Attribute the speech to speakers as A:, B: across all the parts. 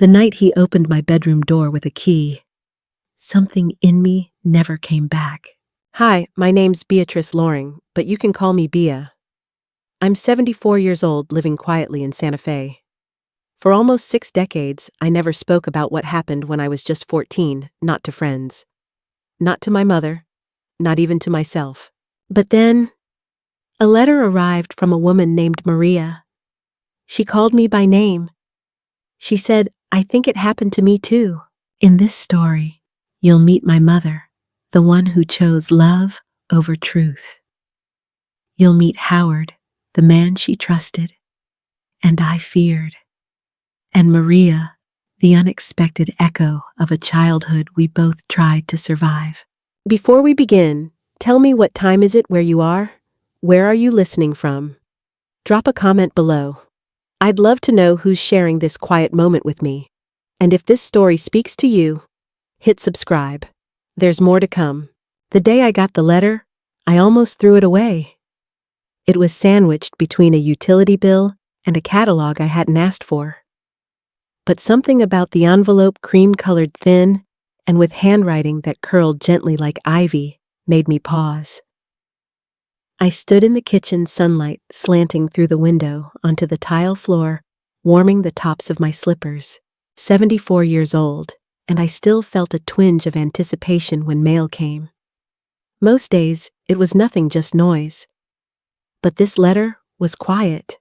A: The night he opened my bedroom door with a key, something in me never came back.
B: Hi, my name's Beatrice Loring, but you can call me Bea. I'm 74 years old, living quietly in Santa Fe. For almost 6 decades, I never spoke about what happened when I was just 14, not to friends. Not to my mother, not even to myself. But then, a letter arrived from a woman named Maria. She called me by name. She said, "I think it happened to me too."
A: In this story, you'll meet my mother, the one who chose love over truth. You'll meet Howard, the man she trusted, and I feared. And Maria, the unexpected echo of a childhood we both tried to survive.
B: Before we begin, tell me, what time is it where you are? Where are you listening from? Drop a comment below. I'd love to know who's sharing this quiet moment with me. And if this story speaks to you, hit subscribe. There's more to come. The day I got the letter, I almost threw it away. It was sandwiched between a utility bill and a catalog I hadn't asked for. But something about the envelope, cream-colored thin, and with handwriting that curled gently like ivy, made me pause. I stood in the kitchen, sunlight slanting through the window onto the tile floor, warming the tops of my slippers. 74 years old, and I still felt a twinge of anticipation when mail came. Most days, it was nothing, just noise. But this letter was quiet.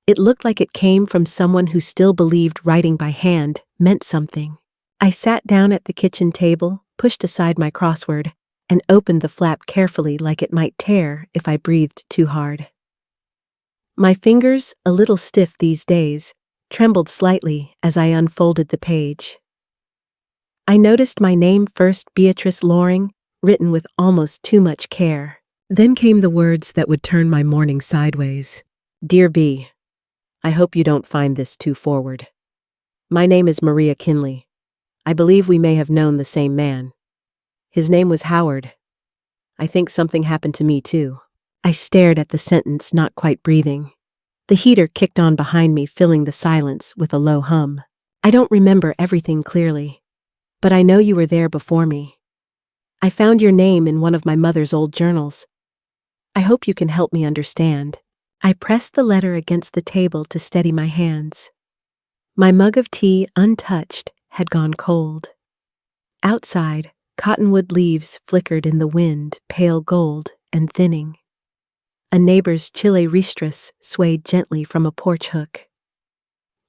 B: It looked like it came from someone who still believed writing by hand meant something. I sat down at the kitchen table, pushed aside my crossword, and opened the flap carefully, like it might tear if I breathed too hard. My fingers, a little stiff these days, trembled slightly as I unfolded the page. I noticed my name first, Beatrice Loring, written with almost too much care. Then came the words that would turn my morning sideways. Dear B, I hope you don't find this too forward. My name is Maria Kinley. I believe we may have known the same man. His name was Howard. I think something happened to me too. I stared at the sentence, not quite breathing. The heater kicked on behind me, filling the silence with a low hum. I don't remember everything clearly, but I know you were there before me. I found your name in one of my mother's old journals. I hope you can help me understand. I pressed the letter against the table to steady my hands. My mug of tea, untouched, had gone cold. Outside, cottonwood leaves flickered in the wind, pale gold and thinning. A neighbor's Chile Ristras swayed gently from a porch hook.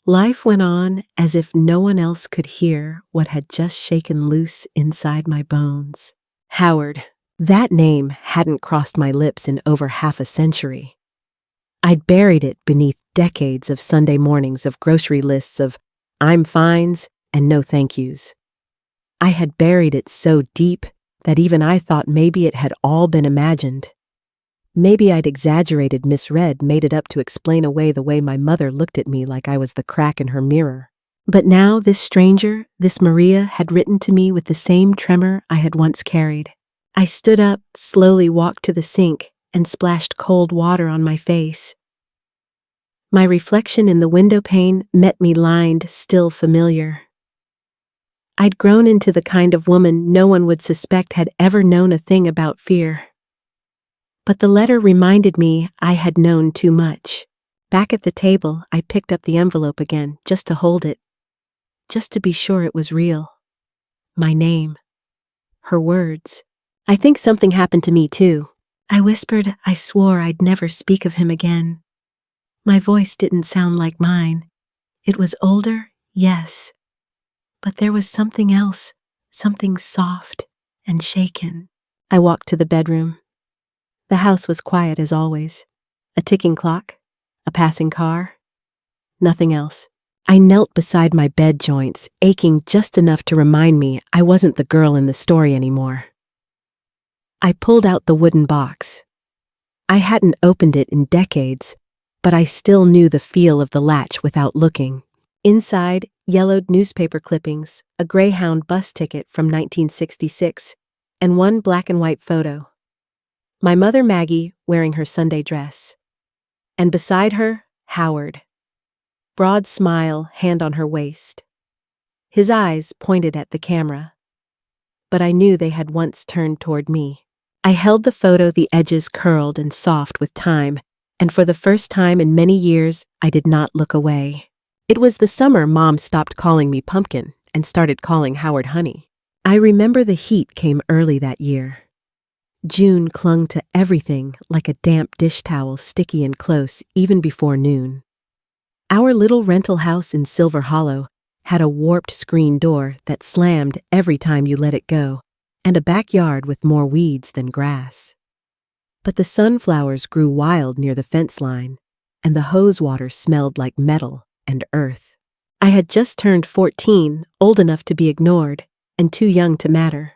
B: Life went on as if no one else could hear what had just shaken loose inside my bones. Howard. That name hadn't crossed my lips in over half a century. I'd buried it beneath decades of Sunday mornings of grocery lists of "I'm fines" and "no thank yous." I had buried it so deep that even I thought maybe it had all been imagined. Maybe I'd exaggerated, misread, made it up to explain away the way my mother looked at me, like I was the crack in her mirror. But now this stranger, this Maria, had written to me with the same tremor I had once carried. I stood up, slowly walked to the sink, and splashed cold water on my face. My reflection in the window pane met me, lined, still familiar. I'd grown into the kind of woman no one would suspect had ever known a thing about fear. But the letter reminded me I had known too much. Back at the table, I picked up the envelope again, just to hold it. Just to be sure it was real. My name. Her words. I think something happened to me too. I whispered. I swore I'd never speak of him again. My voice didn't sound like mine. It was older, yes. But there was something else, something soft and shaken. I walked to the bedroom. The house was quiet as always. A ticking clock, a passing car, nothing else. I knelt beside my bed joints, aching just enough to remind me I wasn't the girl in the story anymore. I pulled out the wooden box. I hadn't opened it in decades, but I still knew the feel of the latch without looking. Inside, yellowed newspaper clippings, a Greyhound bus ticket from 1966, and one black and white photo. My mother Maggie wearing her Sunday dress. And beside her, Howard. Broad smile, hand on her waist. His eyes pointed at the camera, but I knew they had once turned toward me. I held the photo, the edges curled and soft with time, and for the first time in many years, I did not look away. It was the summer Mom stopped calling me Pumpkin and started calling Howard Honey. I remember the heat came early that year. June clung to everything like a damp dish towel, sticky and close even before noon. Our little rental house in Silver Hollow had a warped screen door that slammed every time you let it go, and a backyard with more weeds than grass. But the sunflowers grew wild near the fence line, and the hose water smelled like metal and earth. I had just turned 14, old enough to be ignored, and too young to matter.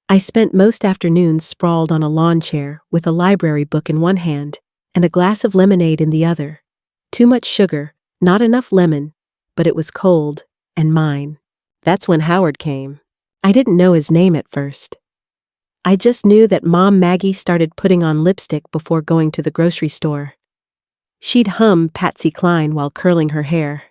B: I spent most afternoons sprawled on a lawn chair with a library book in one hand and a glass of lemonade in the other. Too much sugar, not enough lemon, but it was cold and mine. That's when Howard came. I didn't know his name at first. I just knew that Mom Maggie started putting on lipstick before going to the grocery store. She'd hum Patsy Cline while curling her hair.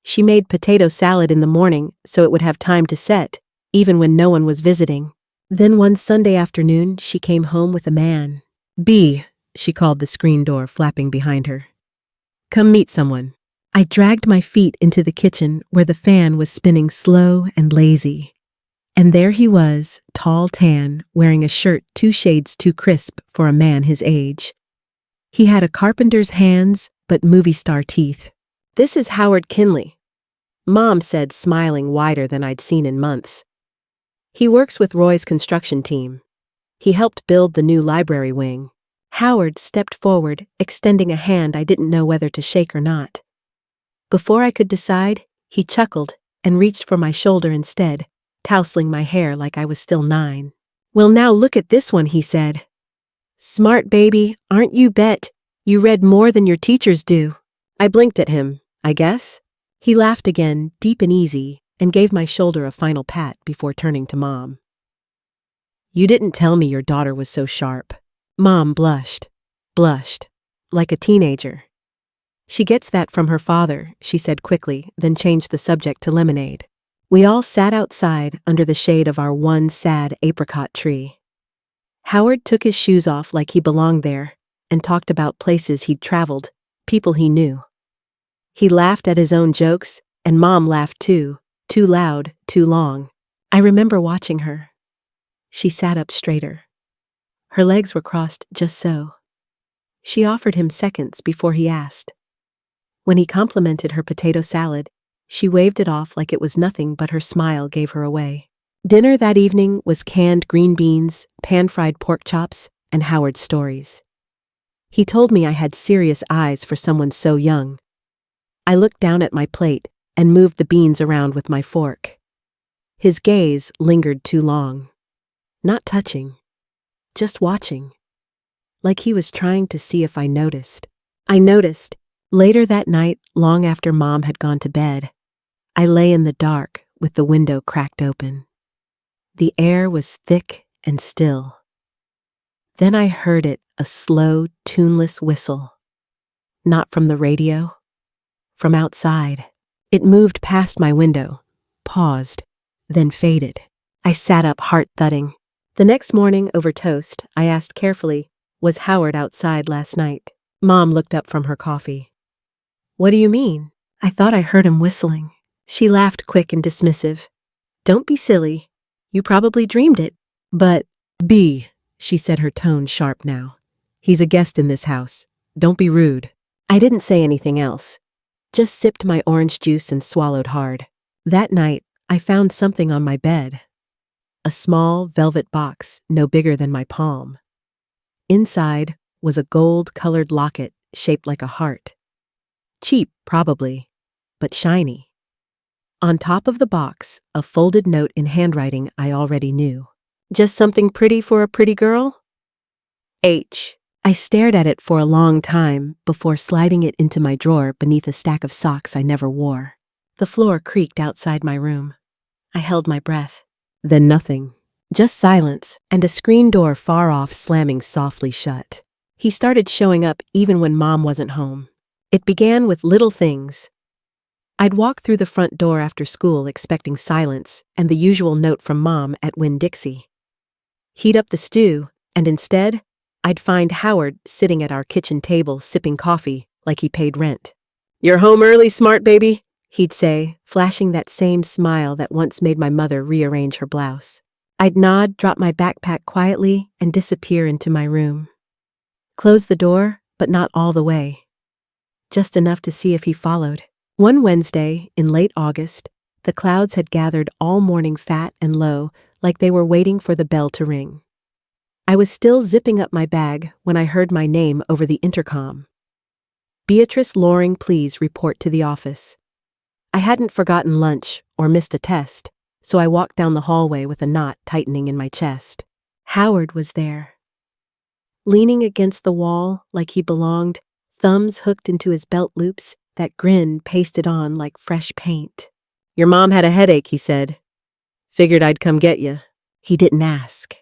B: She made potato salad in the morning so it would have time to set, even when no one was visiting. Then one Sunday afternoon, she came home with a man. "B," she called the screen door flapping behind her. "Come meet someone." I dragged my feet into the kitchen where the fan was spinning slow and lazy. And there he was, tall, tan, wearing a shirt 2 shades too crisp for a man his age. He had a carpenter's hands, but movie star teeth. "This is Howard Kinley," Mom said, smiling wider than I'd seen in months. "He works with Roy's construction team. He helped build the new library wing." Howard stepped forward, extending a hand I didn't know whether to shake or not. Before I could decide, he chuckled and reached for my shoulder instead, tousling my hair like I was still 9. "Well, now look at this one," he said. "Smart baby, aren't you bet? You read more than your teachers do." I blinked at him, I guess. He laughed again, deep and easy, and gave my shoulder a final pat before turning to Mom. "You didn't tell me your daughter was so sharp." Mom blushed, like a teenager. "She gets that from her father," she said quickly, then changed the subject to lemonade. We all sat outside under the shade of our one sad apricot tree. Howard took his shoes off like he belonged there and talked about places he'd traveled, people he knew. He laughed at his own jokes, and Mom laughed too loud, too long. I remember watching her. She sat up straighter. Her legs were crossed just so. She offered him seconds before he asked. When he complimented her potato salad, she waved it off like it was nothing, but her smile gave her away. Dinner that evening was canned green beans, pan-fried pork chops, and Howard's stories. He told me I had serious eyes for someone so young. I looked down at my plate and moved the beans around with my fork. His gaze lingered too long. Not touching, just watching. Like he was trying to see if I noticed. I noticed. Later that night, long after Mom had gone to bed, I lay in the dark with the window cracked open. The air was thick and still. Then I heard it, a slow, tuneless whistle. Not from the radio, from outside. It moved past my window, paused, then faded. I sat up, heart thudding. The next morning, over toast, I asked carefully, "Was Howard outside last night?" Mom looked up from her coffee. "What do you mean?" "I thought I heard him whistling." She laughed, quick and dismissive. "Don't be silly. You probably dreamed it." "But, B," she said, her tone sharp now. "He's a guest in this house. Don't be rude." I didn't say anything else. Just sipped my orange juice and swallowed hard. That night, I found something on my bed. A small velvet box, no bigger than my palm. Inside was a gold-colored locket shaped like a heart. Cheap, probably, but shiny. On top of the box, a folded note in handwriting I already knew. "Just something pretty for a pretty girl? H." I stared at it for a long time before sliding it into my drawer beneath a stack of socks I never wore. The floor creaked outside my room. I held my breath. Then nothing. Just silence and a screen door far off slamming softly shut. He started showing up even when Mom wasn't home. It began with little things. I'd walk through the front door after school expecting silence and the usual note from Mom at Winn-Dixie. Heat up the stew, and instead, I'd find Howard sitting at our kitchen table sipping coffee like he paid rent. "You're home early, smart baby," he'd say, flashing that same smile that once made my mother rearrange her blouse. I'd nod, drop my backpack quietly, and disappear into my room. Close the door, but not all the way. Just enough to see if he followed. One Wednesday, in late August, the clouds had gathered all morning fat and low, like they were waiting for the bell to ring. I was still zipping up my bag when I heard my name over the intercom. "Beatrice Loring, please report to the office." I hadn't forgotten lunch or missed a test, so I walked down the hallway with a knot tightening in my chest. Howard was there. Leaning against the wall like he belonged, thumbs hooked into his belt loops, that grin pasted on like fresh paint. "Your mom had a headache," he said. "Figured I'd come get you." He didn't ask.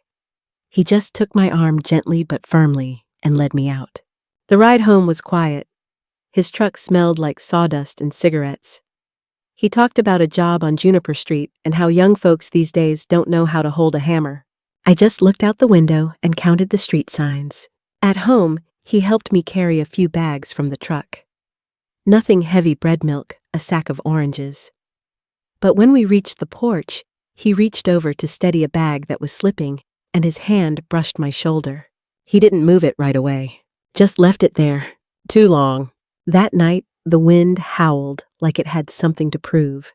B: He just took my arm gently but firmly and led me out. The ride home was quiet. His truck smelled like sawdust and cigarettes. He talked about a job on Juniper Street and how young folks these days don't know how to hold a hammer. I just looked out the window and counted the street signs. At home, he helped me carry a few bags from the truck. Nothing heavy: bread, milk, a sack of oranges. But when we reached the porch, he reached over to steady a bag that was slipping, and his hand brushed my shoulder. He didn't move it right away, just left it there. Too long. That night, the wind howled like it had something to prove.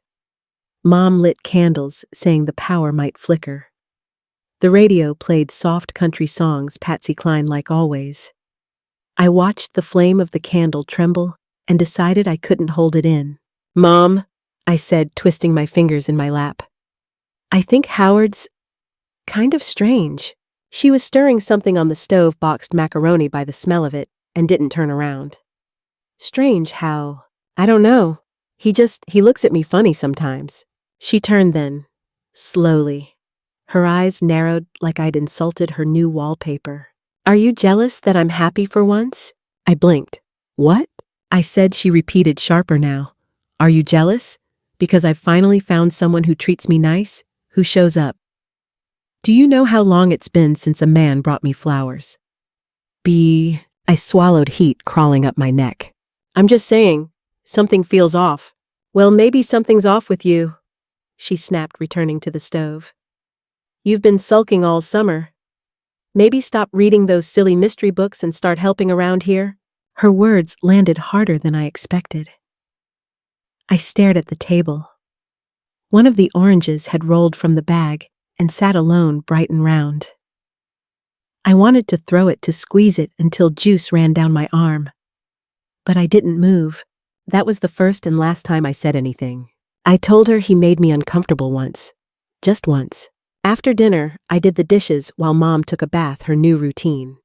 B: Mom lit candles, saying the power might flicker. The radio played soft country songs, Patsy Cline like always. I watched the flame of the candle tremble and decided I couldn't hold it in. "Mom," I said, twisting my fingers in my lap. "I think Howard's kind of strange." She was stirring something on the stove, boxed macaroni by the smell of it, and didn't turn around. "Strange how? I don't know. He looks at me funny sometimes." She turned then, slowly. Her eyes narrowed like I'd insulted her new wallpaper. "Are you jealous that I'm happy for once?" I blinked. "What?" I said. She repeated, sharper now. "Are you jealous? Because I've finally found someone who treats me nice, who shows up. Do you know how long it's been since a man brought me flowers?" I swallowed heat crawling up my neck. "I'm just saying, something feels off." "Well, maybe something's off with you," she snapped, returning to the stove. "You've been sulking all summer. Maybe stop reading those silly mystery books and start helping around here." Her words landed harder than I expected. I stared at the table. One of the oranges had rolled from the bag and sat alone, bright and round. I wanted to throw it, to squeeze it until juice ran down my arm. But I didn't move. That was the first and last time I said anything. I told her he made me uncomfortable once. Just once. After dinner, I did the dishes while Mom took a bath, her new routine.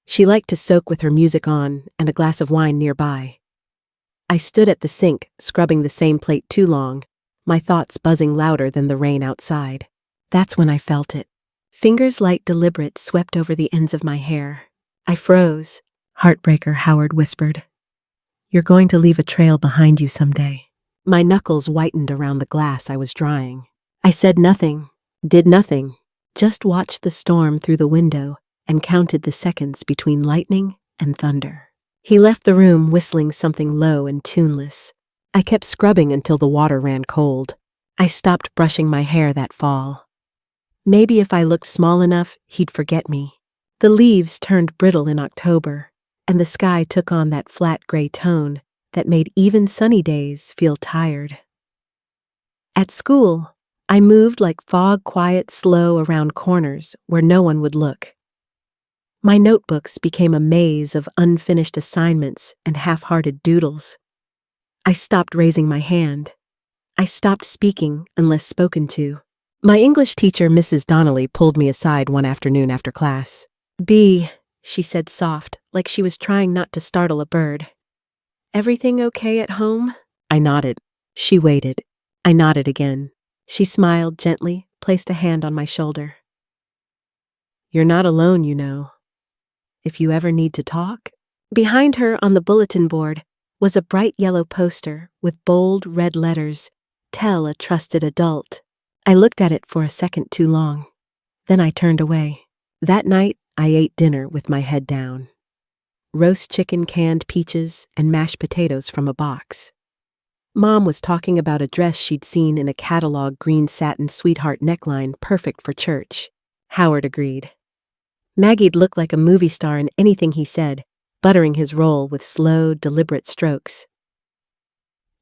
B: She liked to soak with her music on and a glass of wine nearby. I stood at the sink, scrubbing the same plate too long, my thoughts buzzing louder than the rain outside. That's when I felt it. Fingers light, deliberate, swept over the ends of my hair. I froze. "Heartbreaker," Howard whispered. "You're going to leave a trail behind you someday." My knuckles whitened around the glass I was drying. I said nothing, did nothing, just watched the storm through the window and counted the seconds between lightning and thunder. He left the room whistling something low and tuneless. I kept scrubbing until the water ran cold. I stopped brushing my hair that fall. Maybe if I looked small enough, he'd forget me. The leaves turned brittle in October, and the sky took on that flat gray tone that made even sunny days feel tired. At school, I moved like fog, quiet, slow around corners where no one would look. My notebooks became a maze of unfinished assignments and half-hearted doodles. I stopped raising my hand. I stopped speaking unless spoken to. My English teacher, Mrs. Donnelly, pulled me aside one afternoon after class. She said soft, like she was trying not to startle a bird. "Everything okay at home?" I nodded. She waited. I nodded again. She smiled gently, placed a hand on my shoulder. "You're not alone, you know. If you ever need to talk." Behind her on the bulletin board was a bright yellow poster with bold red letters, "Tell a trusted adult." I looked at it for a second too long. Then I turned away. That night, I ate dinner with my head down. Roast chicken, canned peaches, and mashed potatoes from a box. Mom was talking about a dress she'd seen in a catalog, green satin sweetheart neckline, perfect for church. Howard agreed. Maggie'd look like a movie star in anything he said, buttering his roll with slow, deliberate strokes.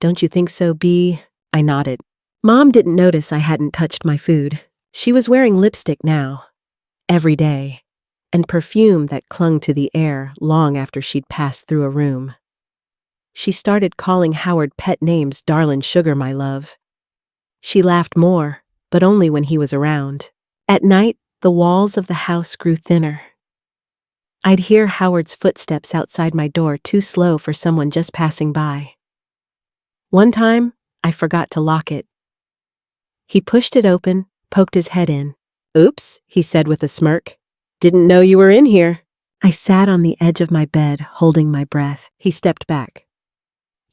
B: "Don't you think so, Bee?" I nodded. Mom didn't notice I hadn't touched my food. She was wearing lipstick now, every day, and perfume that clung to the air long after she'd passed through a room. She started calling Howard pet names, "Darlin' Sugar, my love." She laughed more, but only when he was around. At night, the walls of the house grew thinner. I'd hear Howard's footsteps outside my door, too slow for someone just passing by. One time, I forgot to lock it. He pushed it open, poked his head in. "Oops," he said with a smirk. "Didn't know you were in here." I sat on the edge of my bed, holding my breath. He stepped back.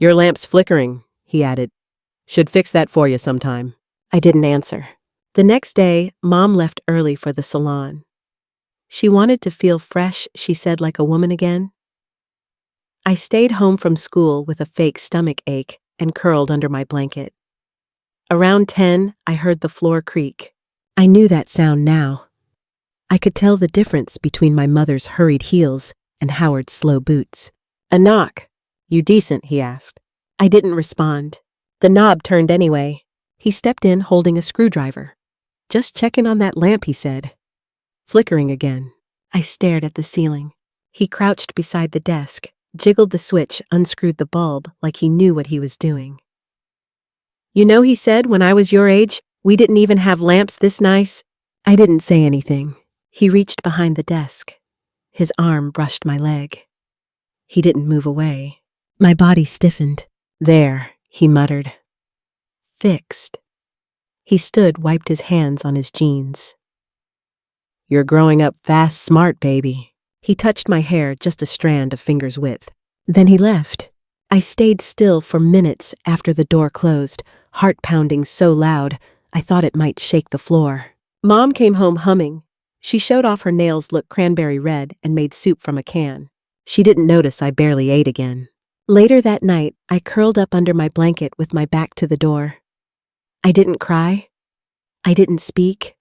B: "Your lamp's flickering," he added. "Should fix that for you sometime." I didn't answer. The next day, Mom left early for the salon. She wanted to feel fresh, she said, like a woman again. I stayed home from school with a fake stomach ache and curled under my blanket. Around 10, I heard the floor creak. I knew that sound now. I could tell the difference between my mother's hurried heels and Howard's slow boots. A knock. "You decent?" he asked. I didn't respond. The knob turned anyway. He stepped in holding a screwdriver. "Just checking on that lamp," he said. Flickering again. I stared at the ceiling. He crouched beside the desk, jiggled the switch, unscrewed the bulb like he knew what he was doing. "You know," he said, "when I was your age, we didn't even have lamps this nice." I didn't say anything. He reached behind the desk. His arm brushed my leg. He didn't move away. My body stiffened. "There," he muttered. "Fixed." He stood, wiped his hands on his jeans. "You're growing up fast, smart, baby." He touched my hair, just a strand of finger's width. Then he left. I stayed still for minutes after the door closed, heart pounding so loud I thought it might shake the floor. Mom came home humming. She showed off her nails looked cranberry red and made soup from a can. She didn't notice I barely ate again. Later that night, I curled up under my blanket with my back to the door. I didn't cry. I didn't speak.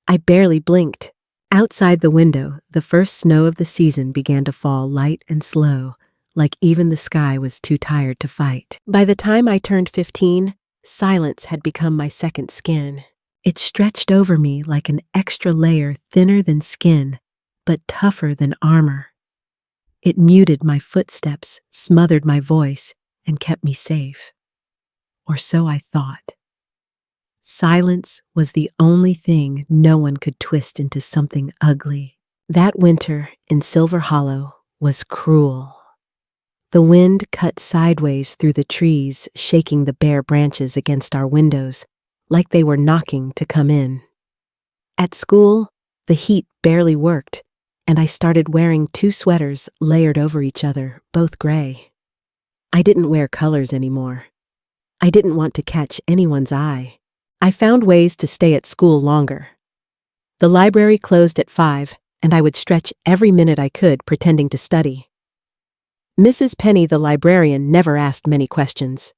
B: I barely blinked. Outside the window, the first snow of the season began to fall light and slow, like even the sky was too tired to fight. By the time I turned 15, silence had become my second skin. It stretched over me like an extra layer, thinner than skin, but tougher than armor. It muted my footsteps, smothered my voice, and kept me safe. Or so I thought. Silence was the only thing no one could twist into something ugly. That winter in Silver Hollow was cruel. The wind cut sideways through the trees, shaking the bare branches against our windows, like they were knocking to come in. At school, the heat barely worked, and I started wearing 2 sweaters layered over each other, both gray. I didn't wear colors anymore. I didn't want to catch anyone's eye. I found ways to stay at school longer. The library closed at 5, and I would stretch every minute I could pretending to study. Mrs. Penny, the librarian, never asked many questions.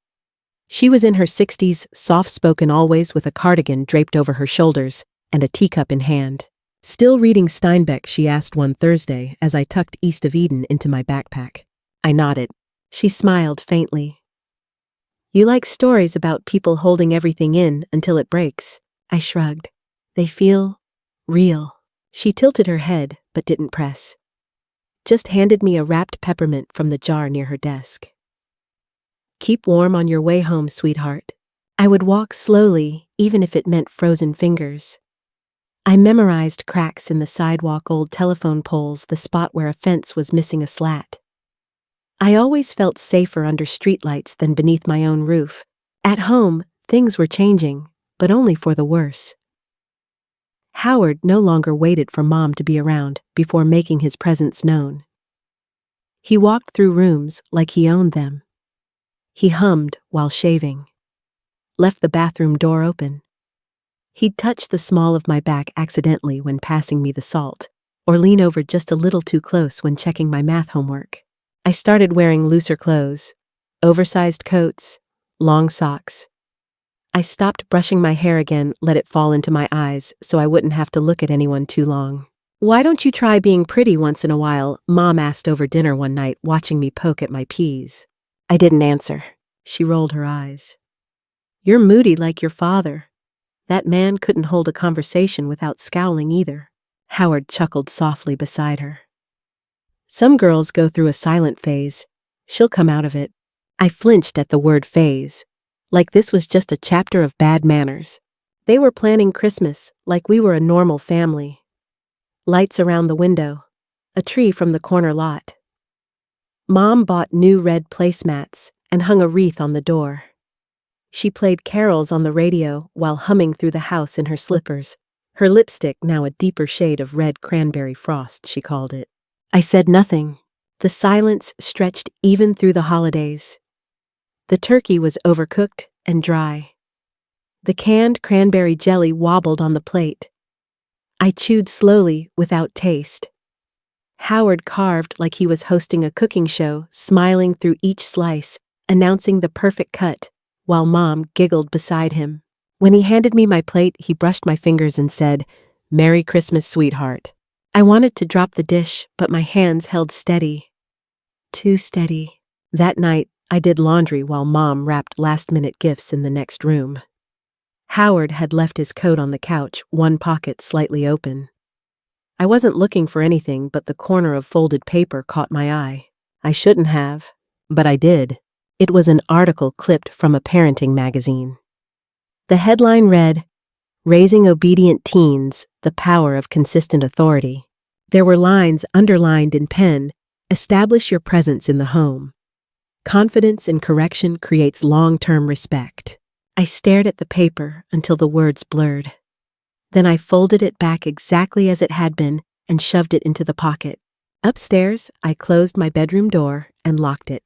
B: She was in her 60s, soft-spoken always, with a cardigan draped over her shoulders and a teacup in hand. "Still reading Steinbeck?" she asked one Thursday as I tucked East of Eden into my backpack. I nodded. She smiled faintly. "You like stories about people holding everything in until it breaks." I shrugged. "They feel real." She tilted her head, but didn't press. Just handed me a wrapped peppermint from the jar near her desk. "Keep warm on your way home, sweetheart." I would walk slowly, even if it meant frozen fingers. I memorized cracks in the sidewalk, old telephone poles, the spot where a fence was missing a slat. I always felt safer under streetlights than beneath my own roof. At home, things were changing, but only for the worse. Howard no longer waited for Mom to be around before making his presence known. He walked through rooms like he owned them, He hummed while shaving. Left the bathroom door open. He'd touch the small of my back accidentally when passing me the salt, or lean over just a little too close when checking my math homework. I started wearing looser clothes, oversized coats, long socks. I stopped brushing my hair again, let it fall into my eyes so I wouldn't have to look at anyone too long. "Why don't you try being pretty once in a while?" Mom asked over dinner one night, watching me poke at my peas. I didn't answer. She rolled her eyes. "You're moody like your father." That man couldn't hold a conversation without scowling either. Howard chuckled softly beside her. "Some girls go through a silent phase. She'll come out of it." I flinched at the word phase, like this was just a chapter of bad manners. They were planning Christmas like we were a normal family. Lights around the window, a tree from the corner lot. Mom bought new red placemats and hung a wreath on the door. She played carols on the radio while humming through the house in her slippers, her lipstick now a deeper shade of red cranberry frost, she called it. I said nothing. The silence stretched even through the holidays. The turkey was overcooked and dry. The canned cranberry jelly wobbled on the plate. I chewed slowly without taste. Howard carved like he was hosting a cooking show, smiling through each slice, announcing the perfect cut, while Mom giggled beside him. When he handed me my plate, he brushed my fingers and said, "Merry Christmas, sweetheart." I wanted to drop the dish, but my hands held steady. Too steady. That night, I did laundry while Mom wrapped last-minute gifts in the next room. Howard had left his coat on the couch, one pocket slightly open. I wasn't looking for anything, but the corner of folded paper caught my eye. I shouldn't have, but I did. It was an article clipped from a parenting magazine. The headline read, "Raising Obedient Teens, the Power of Consistent Authority." There were lines underlined in pen, "Establish your presence in the home. Confidence in correction creates long-term respect." I stared at the paper until the words blurred. Then I folded it back exactly as it had been and shoved it into the pocket. Upstairs, I closed my bedroom door and locked it.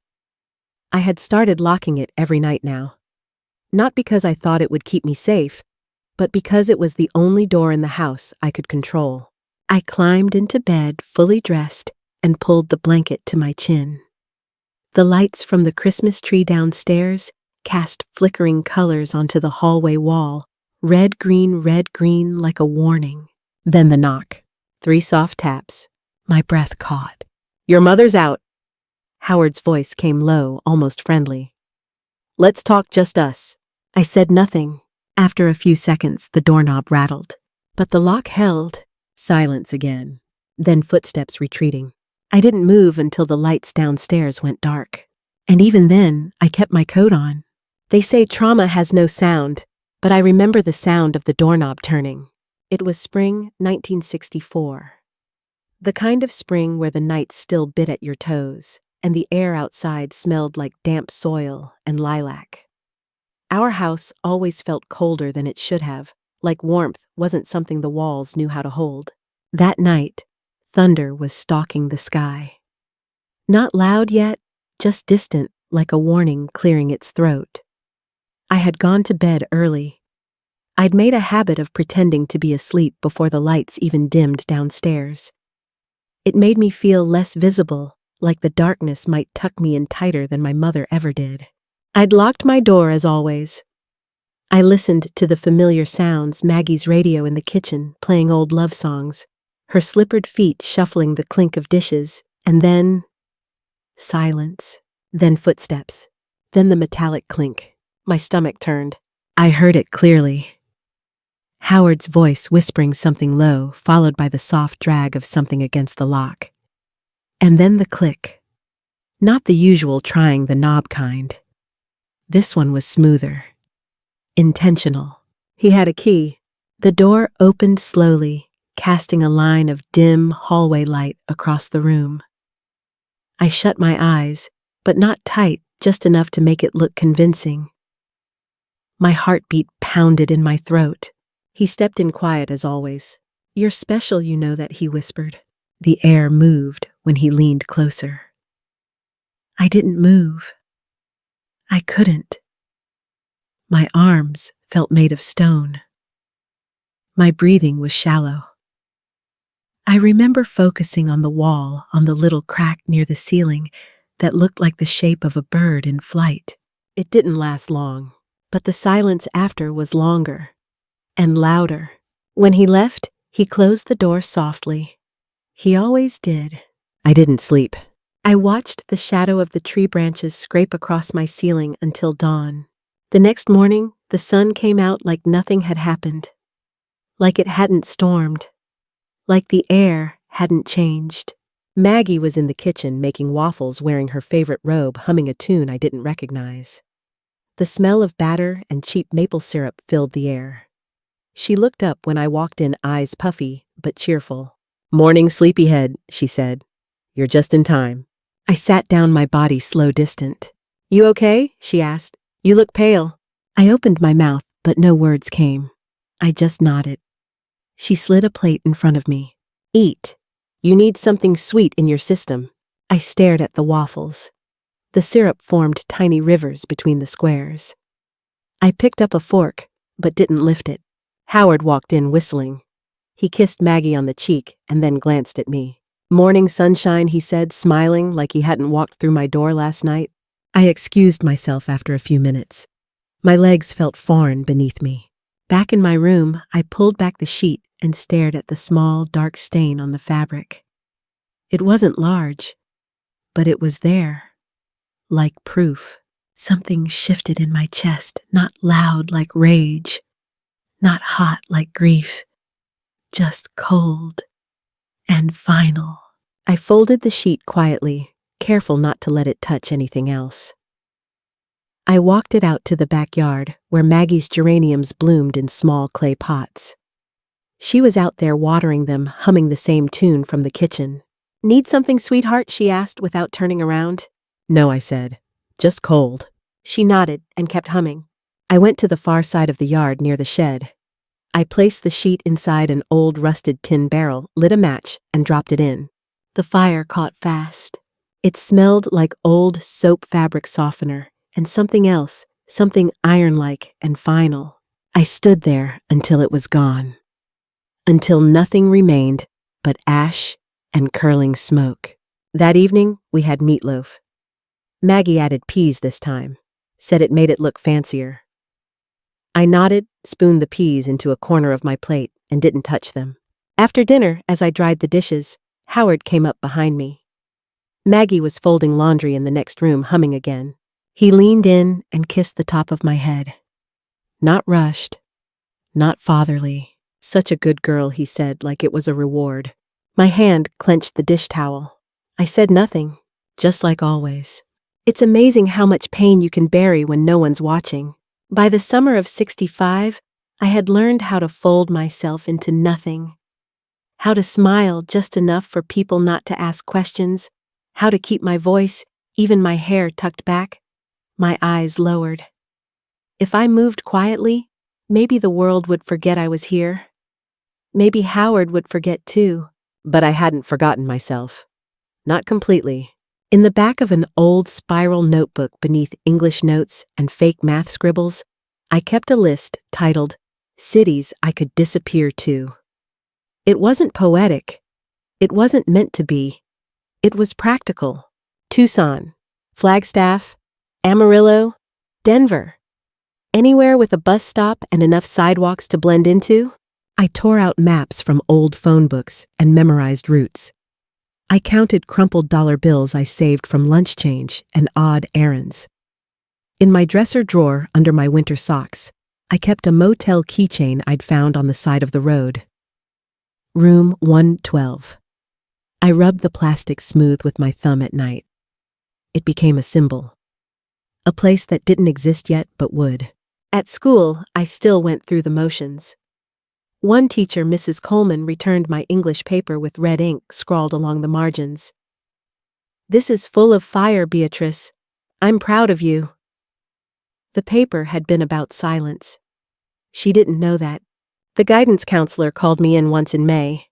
B: I had started locking it every night now. Not because I thought it would keep me safe, but because it was the only door in the house I could control. I climbed into bed fully dressed and pulled the blanket to my chin. The lights from the Christmas tree downstairs cast flickering colors onto the hallway wall, red, green, like a warning. Then the knock. 3 soft taps. My breath caught. "Your mother's out." Howard's voice came low, almost friendly. "Let's talk just us." I said nothing. After a few seconds, the doorknob rattled. But the lock held. Silence again. Then footsteps retreating. I didn't move until the lights downstairs went dark. And even then, I kept my coat on. They say trauma has no sound, but I remember the sound of the doorknob turning. It was spring 1964. The kind of spring where the nights still bit at your toes, and the air outside smelled like damp soil and lilac. Our house always felt colder than it should have, like warmth wasn't something the walls knew how to hold. That night, thunder was stalking the sky. Not loud yet, just distant, like a warning clearing its throat. I had gone to bed early. I'd made a habit of pretending to be asleep before the lights even dimmed downstairs. It made me feel less visible, like the darkness might tuck me in tighter than my mother ever did. I'd locked my door as always. I listened to the familiar sounds, Maggie's radio in the kitchen playing old love songs, her slippered feet shuffling the clink of dishes, and then silence, then footsteps, then the metallic clink. My stomach turned. I heard it clearly. Howard's voice whispering something low, followed by the soft drag of something against the lock. And then the click. Not the usual trying the knob kind. This one was smoother. Intentional. He had a key. The door opened slowly, casting a line of dim hallway light across the room. I shut my eyes, but not tight, just enough to make it look convincing. My heartbeat pounded in my throat. He stepped in quiet as always. "You're special, you know that," he whispered. The air moved when he leaned closer. I didn't move.
A: I couldn't. My arms felt made of stone. My breathing was shallow. I remember focusing on the wall on the little crack near the ceiling that looked like the shape of a bird in flight.
B: It didn't last long, but the silence after was longer and louder. When he left, he closed the door softly. He always did. I didn't sleep. I watched the shadow of the tree branches scrape across my ceiling until dawn. The next morning, the sun came out like nothing had happened. Like it hadn't stormed. Like the air hadn't changed. Maggie was in the kitchen making waffles, wearing her favorite robe, humming a tune I didn't recognize. The smell of batter and cheap maple syrup filled the air. She looked up when I walked in, eyes puffy but cheerful. "Morning, sleepyhead," she said. "You're just in time." I sat down, my body slow distant. "You okay?" she asked. "You look pale." I opened my mouth, but no words came. I just nodded. She slid a plate in front of me. "Eat. You need something sweet in your system." I stared at the waffles. The syrup formed tiny rivers between the squares. I picked up a fork, but didn't lift it. Howard walked in whistling. He kissed Maggie on the cheek and then glanced at me. "Morning sunshine," he said, smiling like he hadn't walked through my door last night. I excused myself after a few minutes. My legs felt foreign beneath me. Back in my room, I pulled back the sheet and stared at the small, dark stain on the fabric. It wasn't large, but it was there, like proof. Something shifted in my chest, not loud like rage, not hot like grief, just cold and final. I folded the sheet quietly, careful not to let it touch anything else. I walked it out to the backyard, where Maggie's geraniums bloomed in small clay pots. She was out there watering them, humming the same tune from the kitchen. "Need something, sweetheart?" she asked without turning around. "No," I said. "Just cold." She nodded and kept humming. I went to the far side of the yard near the shed. I placed the sheet inside an old rusted tin barrel, lit a match, and dropped it in. The fire caught fast. It smelled like old soap fabric softener, and something else, something iron-like and final. I stood there until it was gone. Until nothing remained but ash and curling smoke. That evening, we had meatloaf. Maggie added peas this time, said it made it look fancier. I nodded, spooned the peas into a corner of my plate, and didn't touch them. After dinner, as I dried the dishes, Howard came up behind me. Maggie was folding laundry in the next room, humming again. He leaned in and kissed the top of my head. Not rushed, not fatherly. "Such a good girl," he said, like it was a reward. My hand clenched the dish towel. I said nothing, just like always. It's amazing how much pain you can bury when no one's watching. By the summer of 65, I had learned how to fold myself into nothing. How to smile just enough for people not to ask questions. How to keep my voice, even my hair tucked back, my eyes lowered. If I moved quietly, maybe the world would forget I was here. Maybe Howard would forget too. But I hadn't forgotten myself. Not completely. In the back of an old spiral notebook beneath English notes and fake math scribbles, I kept a list titled "Cities I Could Disappear To." It wasn't poetic. It wasn't meant to be. It was practical. Tucson, Flagstaff, Amarillo, Denver. Anywhere with a bus stop and enough sidewalks to blend into. I tore out maps from old phone books and memorized routes. I counted crumpled dollar bills I saved from lunch change and odd errands. In my dresser drawer under my winter socks, I kept a motel keychain I'd found on the side of the road. Room 112. I rubbed the plastic smooth with my thumb at night. It became a symbol. A place that didn't exist yet but would. At school, I still went through the motions. One teacher, Mrs. Coleman, returned my English paper with red ink scrawled along the margins. "This is full of fire, Beatrice. I'm proud of you." The paper had been about silence. She didn't know that. The guidance counselor called me in once in May.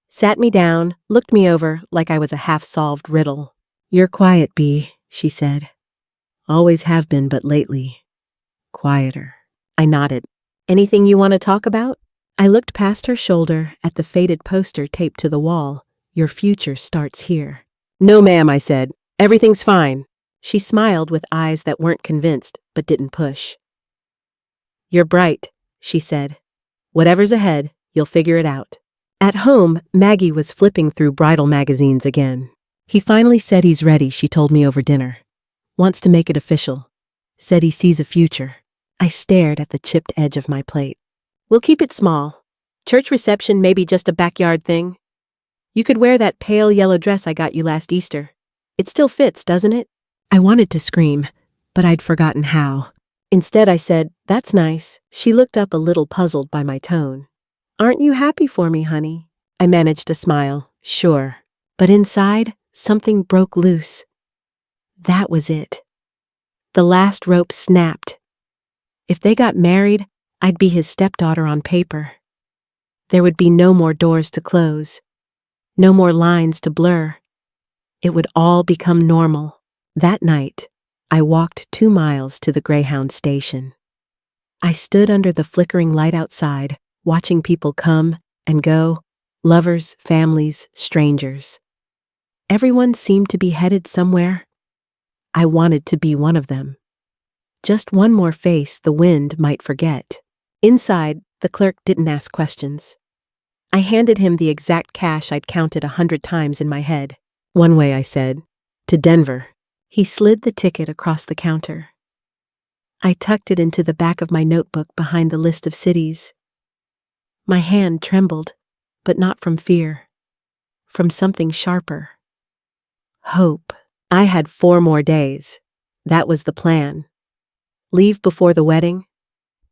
B: Sat me down, looked me over like I was a half-solved riddle. "You're quiet, Bea," she said. Always have been, but lately, quieter. I nodded. Anything you want to talk about? I looked past her shoulder at the faded poster taped to the wall. Your future starts here. No, ma'am, I said. Everything's fine. She smiled with eyes that weren't convinced, but didn't push. You're bright, she said. Whatever's ahead, you'll figure it out. At home, Maggie was flipping through bridal magazines again. He finally said he's ready, she told me over dinner. Wants to make it official. Said he sees a future. I stared at the chipped edge of my plate. We'll keep it small. Church reception may be just a backyard thing. You could wear that pale yellow dress I got you last Easter. It still fits, doesn't it? I wanted to scream, but I'd forgotten how. Instead, I said, That's nice. She looked up a little puzzled by my tone. Aren't you happy for me, honey? I managed to smile. Sure. But inside, something broke loose. That was it. The last rope snapped. If they got married, I'd be his stepdaughter on paper. There would be no more doors to close, no more lines to blur. It would all become normal. That night, I walked 2 miles to the Greyhound station. I stood under the flickering light outside, watching people come and go, lovers, families, strangers. Everyone seemed to be headed somewhere. I wanted to be one of them. Just one more face the wind might forget. Inside, the clerk didn't ask questions. I handed him the exact cash I'd counted 100 times in my head. One way, I said. To Denver. He slid the ticket across the counter. I tucked it into the back of my notebook behind the list of cities. My hand trembled, but not from fear. From something sharper. Hope. I had 4 more days. That was the plan. Leave before the wedding,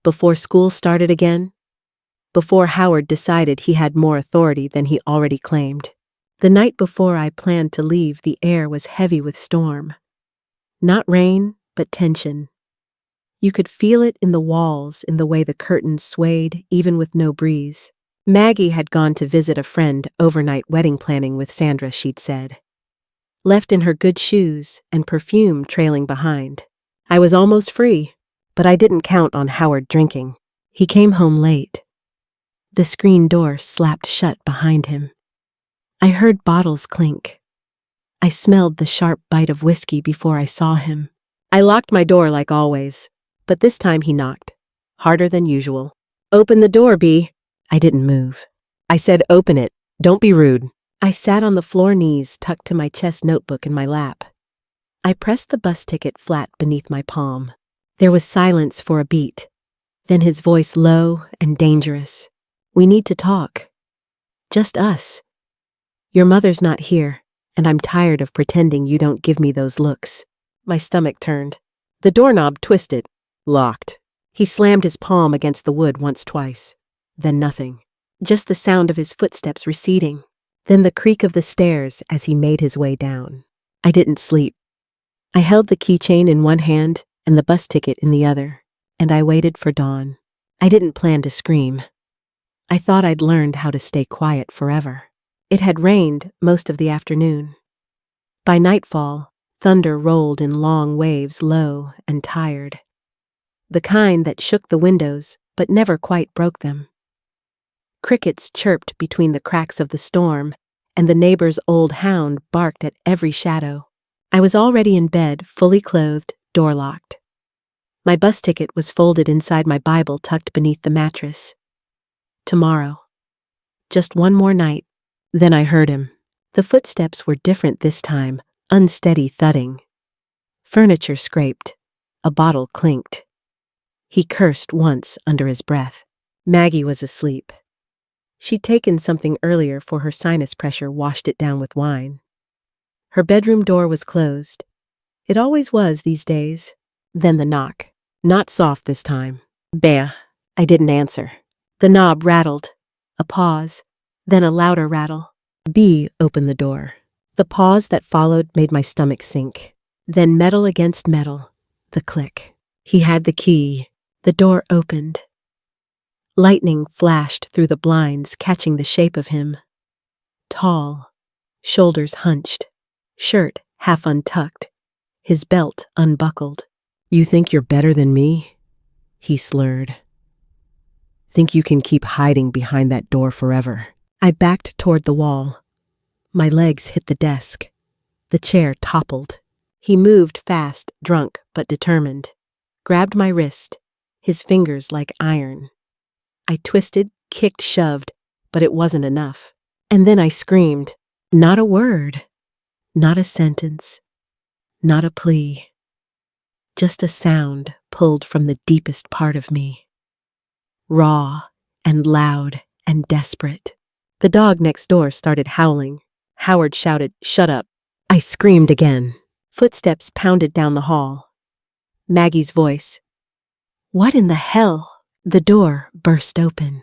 B: before school started again, before Howard decided he had more authority than he already claimed. The night before I planned to leave, the air was heavy with storm. Not rain, but tension. You could feel it in the walls, in the way the curtains swayed, even with no breeze. Maggie had gone to visit a friend overnight wedding planning with Sandra, she'd said. Left in her good shoes and perfume trailing behind. I was almost free, but I didn't count on Howard drinking. He came home late. The screen door slapped shut behind him. I heard bottles clink. I smelled the sharp bite of whiskey before I saw him. I locked my door like always, but this time he knocked, harder than usual. Open the door, B. I didn't move. I said, open it. Don't be rude. I sat on the floor, knees tucked to my chest, notebook in my lap. I pressed the bus ticket flat beneath my palm. There was silence for a beat. Then his voice low and dangerous. We need to talk. Just us. Your mother's not here, and I'm tired of pretending you don't give me those looks. My stomach turned. The doorknob twisted. Locked. He slammed his palm against the wood once, twice. Then nothing. Just the sound of his footsteps receding. Then the creak of the stairs as he made his way down. I didn't sleep. I held the keychain in one hand and the bus ticket in the other, and I waited for dawn. I didn't plan to scream. I thought I'd learned how to stay quiet forever. It had rained most of the afternoon. By nightfall, thunder rolled in long waves, low and tired. The kind that shook the windows but never quite broke them. Crickets chirped between the cracks of the storm, and the neighbor's old hound barked at every shadow. I was already in bed, fully clothed, door locked. My bus ticket was folded inside my Bible tucked beneath the mattress. Tomorrow. Just one more night. Then I heard him. The footsteps were different this time, unsteady thudding. Furniture scraped. A bottle clinked. He cursed once under his breath. Maggie was asleep. She'd taken something earlier for her sinus pressure, washed it down with wine. Her bedroom door was closed. It always was these days. Then the knock. Not soft this time. Bah. I didn't answer. The knob rattled. A pause. Then a louder rattle. B opened the door. The pause that followed made my stomach sink. Then metal against metal. The click. He had the key. The door opened. Lightning flashed through the blinds, catching the shape of him. Tall. Shoulders hunched. Shirt half untucked. His belt unbuckled. "You think you're better than me?" he slurred. "Think you can keep hiding behind that door forever?" I backed toward the wall. My legs hit the desk. The chair toppled. He moved fast, drunk but determined. Grabbed my wrist, his fingers like iron. I twisted, kicked, shoved, but it wasn't enough. And then I screamed. Not a word, not a sentence, not a plea. Just a sound pulled from the deepest part of me. Raw and loud and desperate. The dog next door started howling. Howard shouted, "Shut up." I screamed again. Footsteps pounded down the hall. Maggie's voice. "What in the hell?" The door burst open.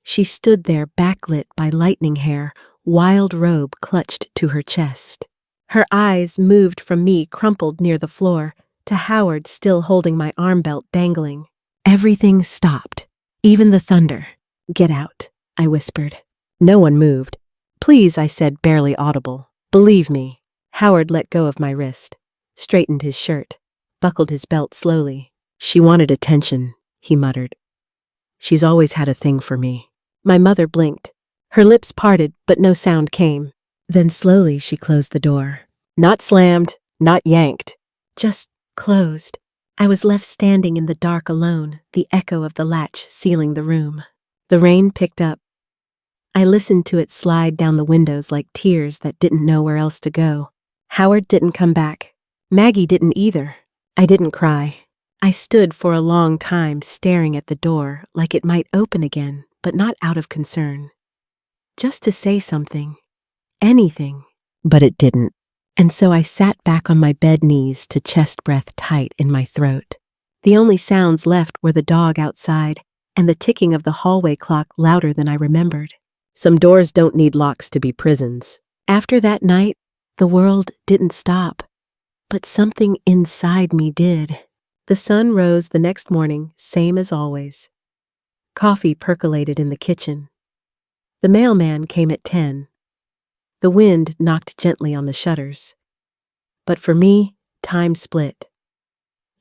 B: She stood there backlit by lightning hair, wild robe clutched to her chest. Her eyes moved from me crumpled near the floor to Howard still holding my arm belt dangling. Everything stopped, even the thunder. "Get out," I whispered. No one moved. "Please," I said, barely audible. "Believe me." Howard let go of my wrist, straightened his shirt, buckled his belt slowly. "She wanted attention," he muttered. "She's always had a thing for me." My mother blinked. Her lips parted, but no sound came. Then slowly she closed the door. Not slammed, not yanked. Just closed. I was left standing in the dark alone, the echo of the latch sealing the room. The rain picked up. I listened to it slide down the windows like tears that didn't know where else to go. Howard didn't come back. Maggie didn't either. I didn't cry. I stood for a long time staring at the door like it might open again, but not out of concern. Just to say something. Anything. But it didn't. And so I sat back on my bed knees to chest breath tight in my throat. The only sounds left were the dog outside and the ticking of the hallway clock louder than I remembered. Some doors don't need locks to be prisons. After that night, the world didn't stop. But something inside me did. The sun rose the next morning, same as always. Coffee percolated in the kitchen. The mailman came at 10. The wind knocked gently on the shutters. But for me, time split.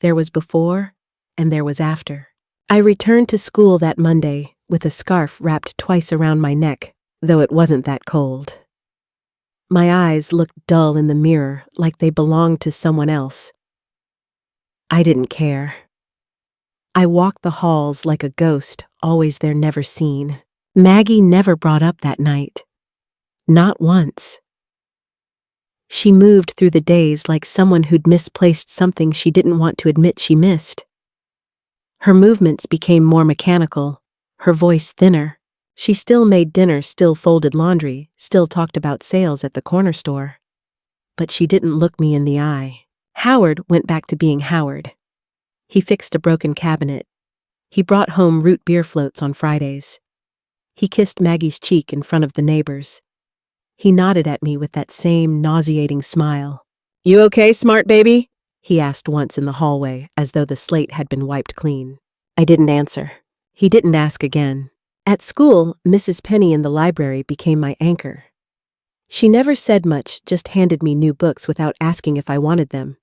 B: There was before, and there was after. I returned to school that Monday with a scarf wrapped twice around my neck, though it wasn't that cold. My eyes looked dull in the mirror, like they belonged to someone else. I didn't care. I walked the halls like a ghost, always there, never seen. Maggie never brought up that night. Not once. She moved through the days like someone who'd misplaced something she didn't want to admit she missed. Her movements became more mechanical, her voice thinner. She still made dinner, still folded laundry, still talked about sales at the corner store. But she didn't look me in the eye. Howard went back to being Howard. He fixed a broken cabinet. He brought home root beer floats on Fridays. He kissed Maggie's cheek in front of the neighbors. He nodded at me with that same nauseating smile. "You okay, smart baby?" he asked once in the hallway, as though the slate had been wiped clean. I didn't answer. He didn't ask again. At school, Mrs. Penny in the library became my anchor. She never said much, just handed me new books without asking if I wanted them.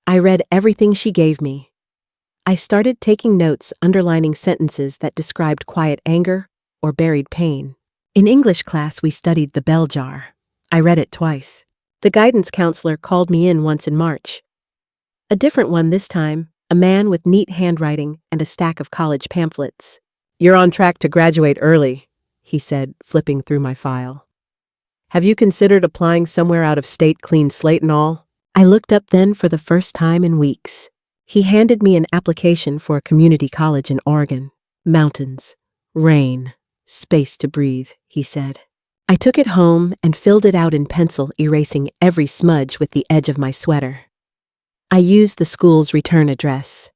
B: I read everything she gave me. I started taking notes, underlining sentences that described quiet anger or buried pain. In English class, we studied The Bell Jar. I read it twice. The guidance counselor called me in once in March. A different one this time, a man with neat handwriting and a stack of college pamphlets. "You're on track to graduate early," he said, flipping through my file. "Have you considered applying somewhere out of state, clean slate and all?" I looked up then for the first time in weeks. He handed me an application for a community college in Oregon. Mountains, rain, space to breathe, he said. I took it home and filled it out in pencil, erasing every smudge with the edge of my sweater. I used the school's return address.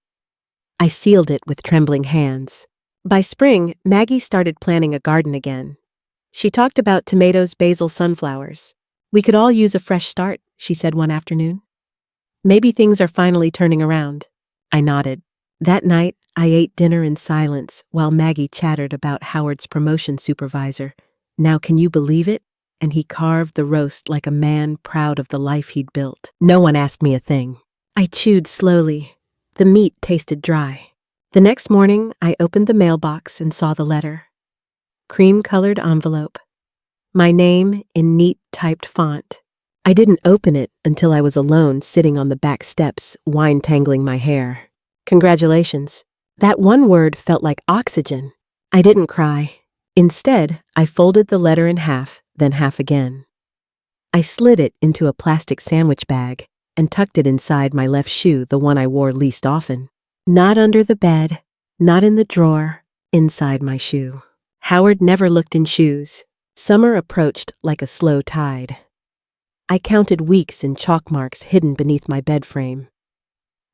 B: I sealed it with trembling hands. By spring, Maggie started planning a garden again. She talked about tomatoes, basil, sunflowers. "We could all use a fresh start," she said one afternoon. "Maybe things are finally turning around." I nodded. That night, I ate dinner in silence while Maggie chattered about Howard's promotion supervisor. Now can you believe it? And he carved the roast like a man proud of the life he'd built. No one asked me a thing. I chewed slowly, The meat tasted dry. The next morning, I opened the mailbox and saw the letter. Cream-colored envelope. My name in neat typed font. I didn't open it until I was alone sitting on the back steps, wine-tangling my hair. Congratulations. That one word felt like oxygen. I didn't cry. Instead, I folded the letter in half, then half again. I slid it into a plastic sandwich bag and tucked it inside my left shoe, the one I wore least often. Not under the bed, not in the drawer, inside my shoe. Howard never looked in shoes. Summer approached like a slow tide. I counted weeks in chalk marks hidden beneath my bed frame.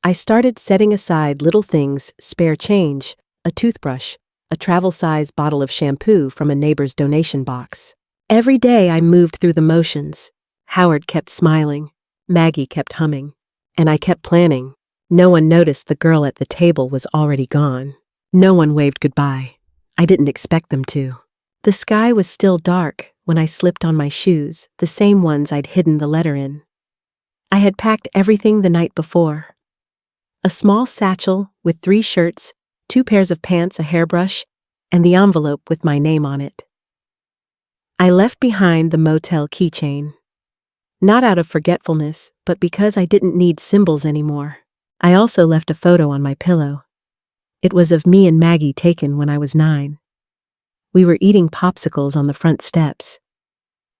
B: I started setting aside little things, spare change, a toothbrush, a travel-size bottle of shampoo from a neighbor's donation box. Every day I moved through the motions. Howard kept smiling, Maggie kept humming, and I kept planning. No one noticed the girl at the table was already gone. No one waved goodbye. I didn't expect them to. The sky was still dark when I slipped on my shoes, the same ones I'd hidden the letter in. I had packed everything the night before. A small satchel with 3 shirts, 2 pairs of pants, a hairbrush, and the envelope with my name on it. I left behind the motel keychain. Not out of forgetfulness, but because I didn't need symbols anymore. I also left a photo on my pillow. It was of me and Maggie taken when I was 9. We were eating popsicles on the front steps.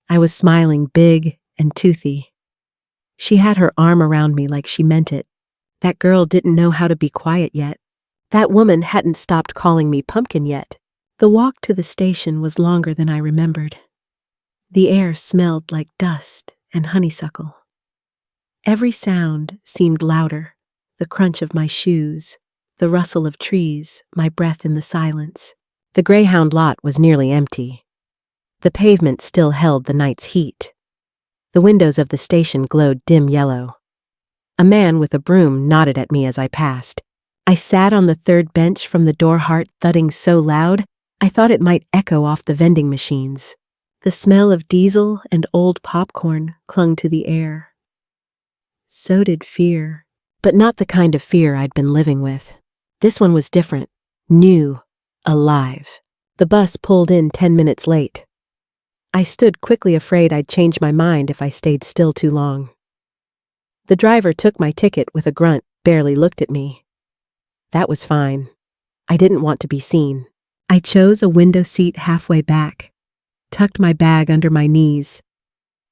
B: I was smiling big and toothy. She had her arm around me like she meant it. That girl didn't know how to be quiet yet. That woman hadn't stopped calling me pumpkin yet. The walk to the station was longer than I remembered. The air smelled like dust and honeysuckle. Every sound seemed louder, the crunch of my shoes, the rustle of trees, my breath in the silence. The Greyhound lot was nearly empty. The pavement still held the night's heat. The windows of the station glowed dim yellow. A man with a broom nodded at me as I passed. I sat on the 3rd bench from the door, heart thudding so loud, I thought it might echo off the vending machines. The smell of diesel and old popcorn clung to the air. So did fear, but not the kind of fear I'd been living with. This one was different, new, alive. The bus pulled in 10 minutes late. I stood quickly, afraid I'd change my mind if I stayed still too long. The driver took my ticket with a grunt, barely looked at me. That was fine. I didn't want to be seen. I chose a window seat halfway back, tucked my bag under my knees,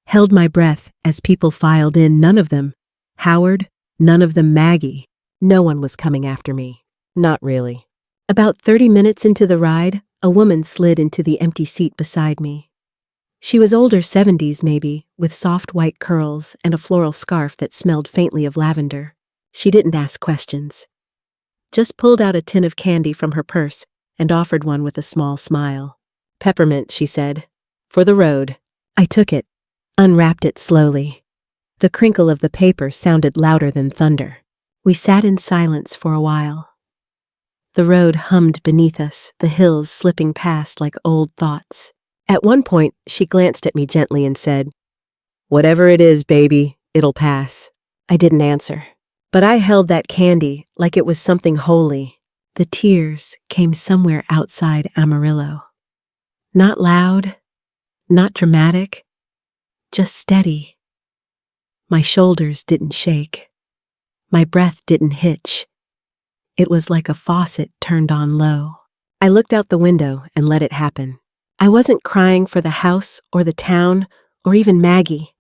B: held my breath as people filed in, none of them Howard, none of them Maggie. No one was coming after me. Not really. About 30 minutes into the ride, a woman slid into the empty seat beside me. She was older, 70s maybe, with soft white curls and a floral scarf that smelled faintly of lavender. She didn't ask questions. Just pulled out a tin of candy from her purse and offered one with a small smile. "Peppermint," she said. "For the road." I took it, unwrapped it slowly. The crinkle of the paper sounded louder than thunder. We sat in silence for a while. The road hummed beneath us, the hills slipping past like old thoughts. At one point, she glanced at me gently and said, "Whatever it is, baby, it'll pass." I didn't answer, but I held that candy like it was something holy. The tears came somewhere outside Amarillo. Not loud, not dramatic, just steady. My shoulders didn't shake. My breath didn't hitch. It was like a faucet turned on low. I looked out the window and let it happen. I wasn't crying for the house or the town or even Maggie.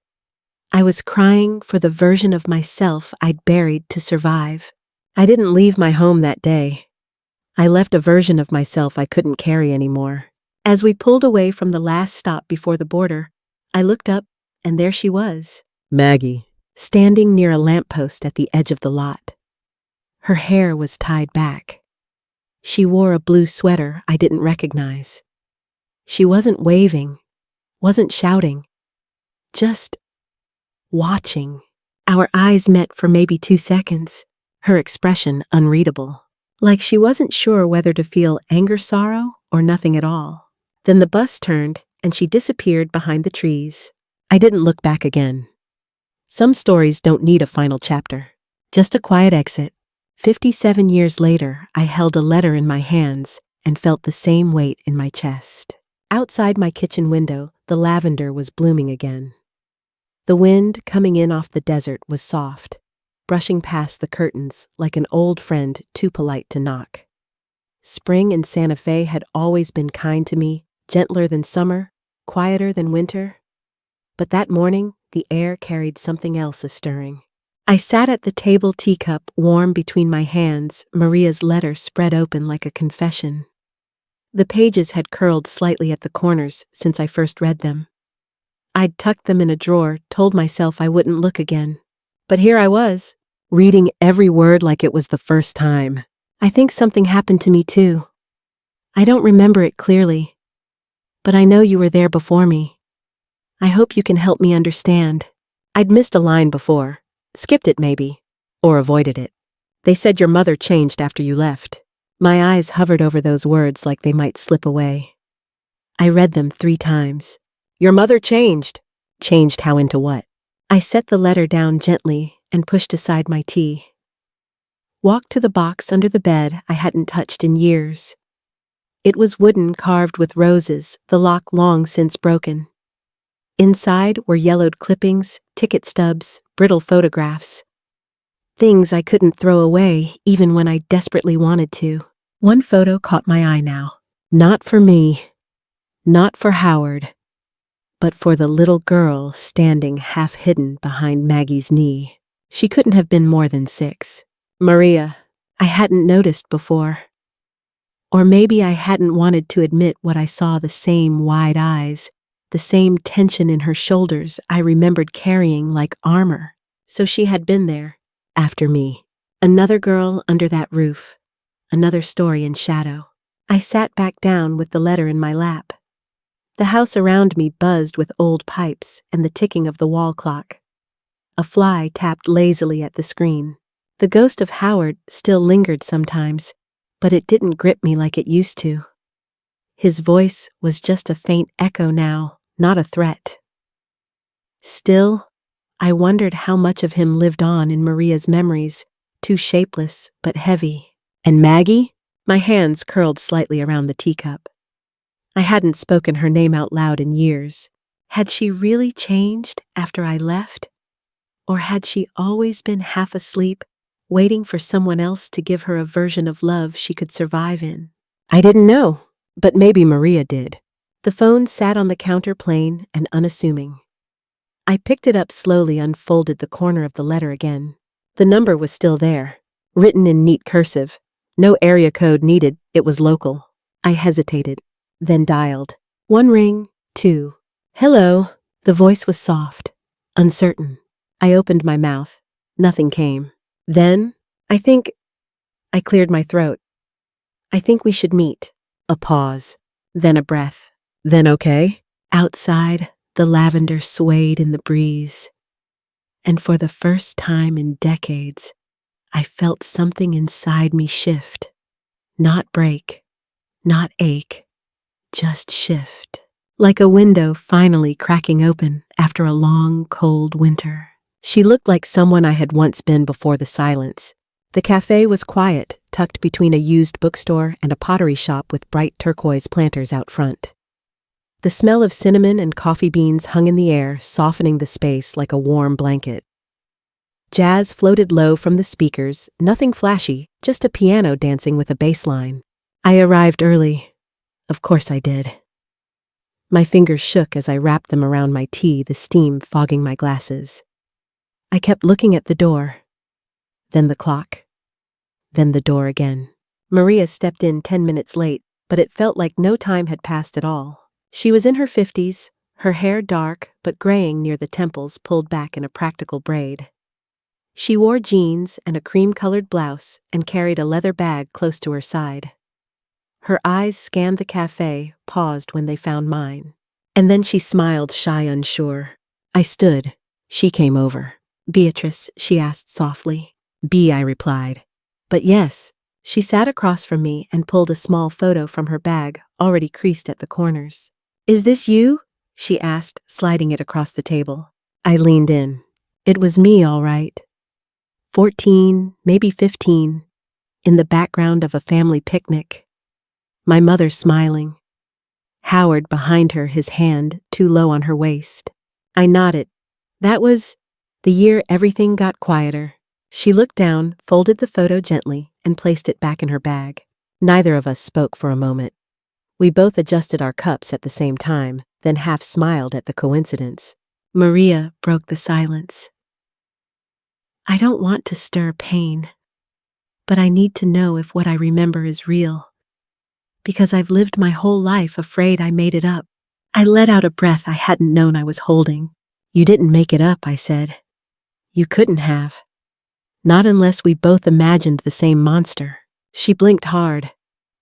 B: I was crying for the version of myself I'd buried to survive. I didn't leave my home that day. I left a version of myself I couldn't carry anymore. As we pulled away from the last stop before the border, I looked up and there she was.
C: Maggie.
B: Standing near a lamppost at the edge of the lot. Her hair was tied back. She wore a blue sweater I didn't recognize. She wasn't waving, wasn't shouting, just watching. Our eyes met for maybe 2 seconds, her expression unreadable, like she wasn't sure whether to feel anger, sorrow, or nothing at all. Then the bus turned and she disappeared behind the trees. I didn't look back again. Some stories don't need a final chapter, just a quiet exit, 57 years later, I held a letter in my hands and felt the same weight in my chest. Outside my kitchen window, the lavender was blooming again. The wind coming in off the desert was soft, brushing past the curtains like an old friend too polite to knock. Spring in Santa Fe had always been kind to me, gentler than summer, quieter than winter. But that morning, the air carried something else a-stirring. I sat at the table, teacup warm between my hands, Maria's letter spread open like a confession. The pages had curled slightly at the corners since I first read them. I'd tucked them in a drawer, told myself I wouldn't look again. But here I was, reading every word like it was the first time. I think something happened to me too. I don't remember it clearly, but I know you were there before me. I hope you can help me understand. I'd missed a line before, skipped it maybe, or avoided it. They said your mother changed after you left. My eyes hovered over those words like they might slip away. I read them 3 times. Your mother changed. Changed how into what? I set the letter down gently and pushed aside my tea. Walked to the box under the bed I hadn't touched in years. It was wooden, carved with roses, the lock long since broken. Inside were yellowed clippings, ticket stubs, brittle photographs. Things I couldn't throw away even when I desperately wanted to. One photo caught my eye now. Not for me, not for Howard, but for the little girl standing half-hidden behind Maggie's knee. She couldn't have been more than 6. Maria, I hadn't noticed before. Or maybe I hadn't wanted to admit what I saw, the same wide eyes, the same tension in her shoulders I remembered carrying like armor. So she had been there, after me. Another girl under that roof. Another story in shadow. I sat back down with the letter in my lap. The house around me buzzed with old pipes and the ticking of the wall clock. A fly tapped lazily at the screen. The ghost of Howard still lingered sometimes, but it didn't grip me like it used to. His voice was just a faint echo now, not a threat. Still, I wondered how much of him lived on in Maria's memories, too shapeless but heavy. And Maggie? My hands curled slightly around the teacup. I hadn't spoken her name out loud in years. Had she really changed after I left? Or had she always been half asleep, waiting for someone else to give her a version of love she could survive in? I didn't know, but maybe Maria did. The phone sat on the counter plain and unassuming. I picked it up slowly, unfolded the corner of the letter again. The number was still there, written in neat cursive. No area code needed, it was local. I hesitated, then dialed. 1 ring, 2. Hello. The voice was soft, uncertain. I opened my mouth. Nothing came. Then, I cleared my throat. I think we should meet. A pause. Then a breath. Then okay? Outside, the lavender swayed in the breeze. And for the first time in decades, I felt something inside me shift. Not break, not ache, just shift. Like a window finally cracking open after a long, cold winter. She looked like someone I had once been before the silence. The cafe was quiet, tucked between a used bookstore and a pottery shop with bright turquoise planters out front. The smell of cinnamon and coffee beans hung in the air, softening the space like a warm blanket. Jazz floated low from the speakers, nothing flashy, just a piano dancing with a bass line. I arrived early. Of course I did. My fingers shook as I wrapped them around my tea, the steam fogging my glasses. I kept looking at the door. Then the clock. Then the door again. Maria stepped in 10 minutes late, but it felt like no time had passed at all. She was in her 50s, her hair dark but graying near the temples, pulled back in a practical braid. She wore jeans and a cream-colored blouse and carried a leather bag close to her side. Her eyes scanned the cafe, paused when they found mine. And then she smiled, shy, unsure. I stood. She came over. Beatrice, she asked softly. B, I replied. But yes. She sat across from me and pulled a small photo from her bag, already creased at the corners. Is this you? She asked, sliding it across the table. I leaned in. It was me, all right. 14, maybe 15, in the background of a family picnic. My mother smiling. Howard behind her, his hand too low on her waist. I nodded. That was the year everything got quieter. She looked down, folded the photo gently, and placed it back in her bag. Neither of us spoke for a moment. We both adjusted our cups at the same time, then half smiled at the coincidence.
A: Maria broke the silence. I don't want to stir pain, but I need to know if what I remember is real. Because I've lived my whole life afraid I made it up. I let out a breath I hadn't known I was holding.
B: You didn't make it up, I said. You couldn't have. Not unless we both imagined the same monster. She blinked hard.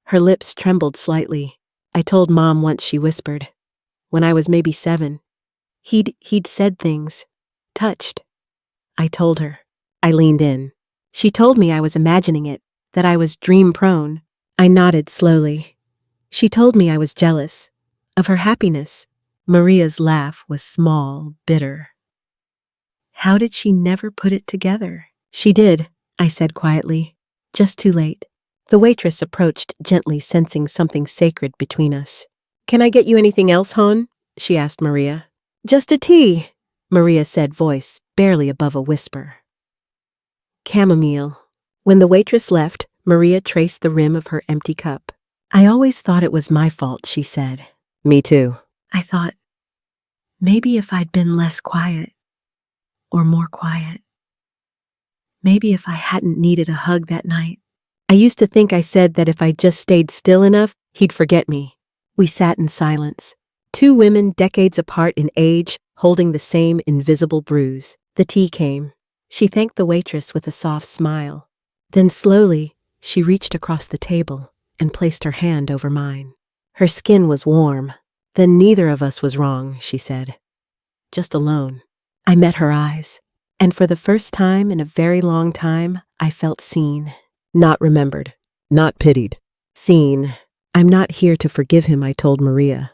B: Her lips trembled slightly. I told Mom once, she whispered. When I was maybe 7. He'd said things. Touched. I told her. I leaned in. She told me I was imagining it, that I was dream-prone. I nodded slowly. She told me I was jealous. Of her happiness.
A: Maria's laugh was small, bitter. How did she never put it together?
B: She did, I said quietly. Just too late. The waitress approached gently, sensing something sacred between us. Can I get you anything else, hon? She asked Maria. Just a tea, Maria said, voice barely above a whisper. Chamomile. When the waitress left, Maria traced the rim of her empty cup. I always thought it was my fault, she said. Me too.
A: I thought, maybe if I'd been less quiet, or more quiet. Maybe if I hadn't needed a hug that night.
B: I used to think I said that if I just stayed still enough, he'd forget me. We sat in silence. 2 women decades apart in age, holding the same invisible bruise. The tea came. She thanked the waitress with a soft smile. Then slowly, she reached across the table and placed her hand over mine. Her skin was warm. Then neither of us was wrong, she said. Just alone. I met her eyes, and for the first time in a very long time, I felt seen. Not remembered. Not pitied. Seen. I'm not here to forgive him, I told Maria.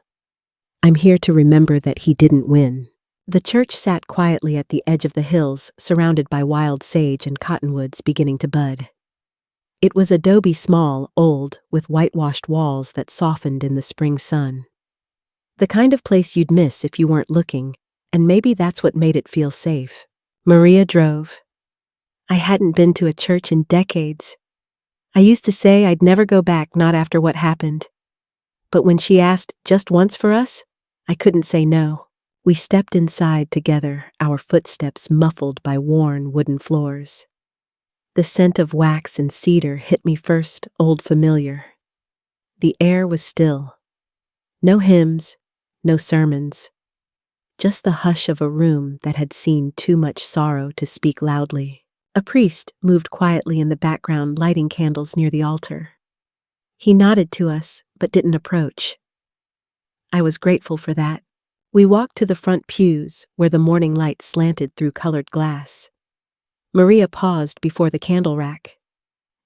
B: I'm here to remember that he didn't win. The church sat quietly at the edge of the hills, surrounded by wild sage and cottonwoods beginning to bud. It was adobe small, old, with whitewashed walls that softened in the spring sun. The kind of place you'd miss if you weren't looking, and maybe that's what made it feel safe. Maria drove. I hadn't been to a church in decades. I used to say I'd never go back, not after what happened. But when she asked just once for us, I couldn't say no. We stepped inside together, our footsteps muffled by worn wooden floors. The scent of wax and cedar hit me first, old familiar. The air was still. No hymns, no sermons. Just the hush of a room that had seen too much sorrow to speak loudly. A priest moved quietly in the background, lighting candles near the altar. He nodded to us, but didn't approach. I was grateful for that. We walked to the front pews, where the morning light slanted through colored glass. Maria paused before the candle rack.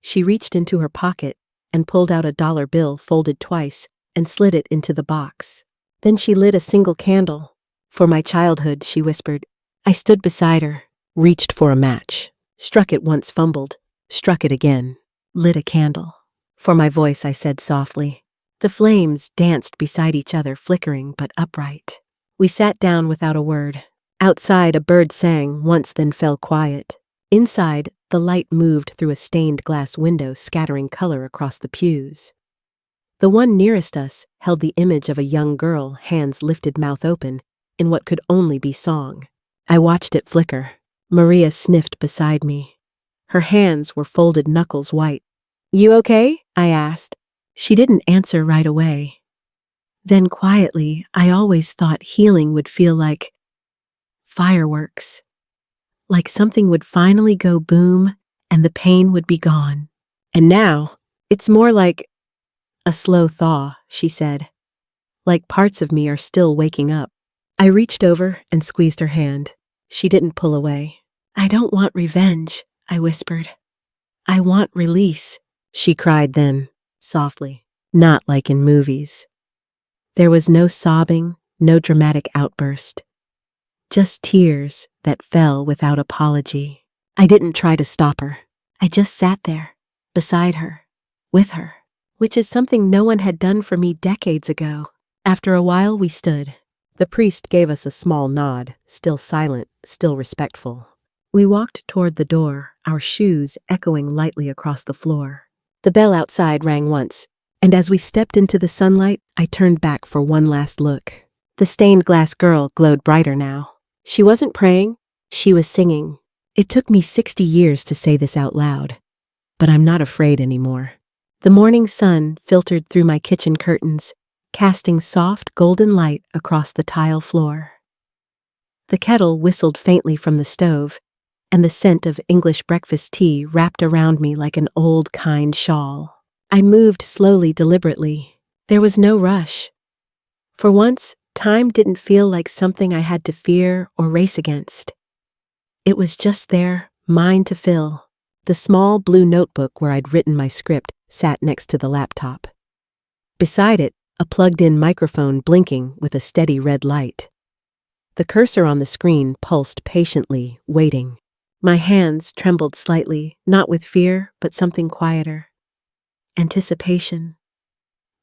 B: She reached into her pocket and pulled out a dollar bill folded twice and slid it into the box. Then she lit a single candle. For my childhood, she whispered. I stood beside her, reached for a match. Struck it once, fumbled, struck it again, lit a candle. For my voice, I said softly. The flames danced beside each other, flickering but upright. We sat down without a word. Outside, a bird sang once, then fell quiet. Inside, the light moved through a stained glass window, scattering color across the pews. The one nearest us held the image of a young girl, hands lifted, mouth open, in what could only be song. I watched it flicker. Maria sniffed beside me. Her hands were folded, knuckles white. You okay? I asked. She didn't answer right away. Then quietly, I always thought healing would feel like fireworks. Like something would finally go boom and the pain would be gone. And now, it's more like a slow thaw, she said. Like parts of me are still waking up. I reached over and squeezed her hand. She didn't pull away. I don't want revenge, I whispered. I want release, she cried then, softly, not like in movies. There was no sobbing, no dramatic outburst. Just tears that fell without apology. I didn't try to stop her. I just sat there,
A: beside her, with her, which is something no one had done for me decades ago. After a while we stood.
B: The priest gave us a small nod, still silent, still respectful.
A: We walked toward the door, our shoes echoing lightly across the floor.
B: The bell outside rang once, and as we stepped into the sunlight, I turned back for one last look. The stained glass girl glowed brighter now. She wasn't praying, she was singing. It took me 60 years to say this out loud, but I'm not afraid anymore. The morning sun filtered through my kitchen curtains, casting soft golden light across the tile floor. The kettle whistled faintly from the stove, and the scent of English breakfast tea wrapped around me like an old, kind shawl. I moved slowly, deliberately. There was no rush. For once, time didn't feel like something I had to fear or race against. It was just there, mine to fill. The small blue notebook where I'd written my script sat next to the laptop. Beside it, a plugged-in microphone blinking with a steady red light. The cursor on the screen pulsed patiently, waiting. My hands trembled slightly, not with fear, but something quieter. Anticipation.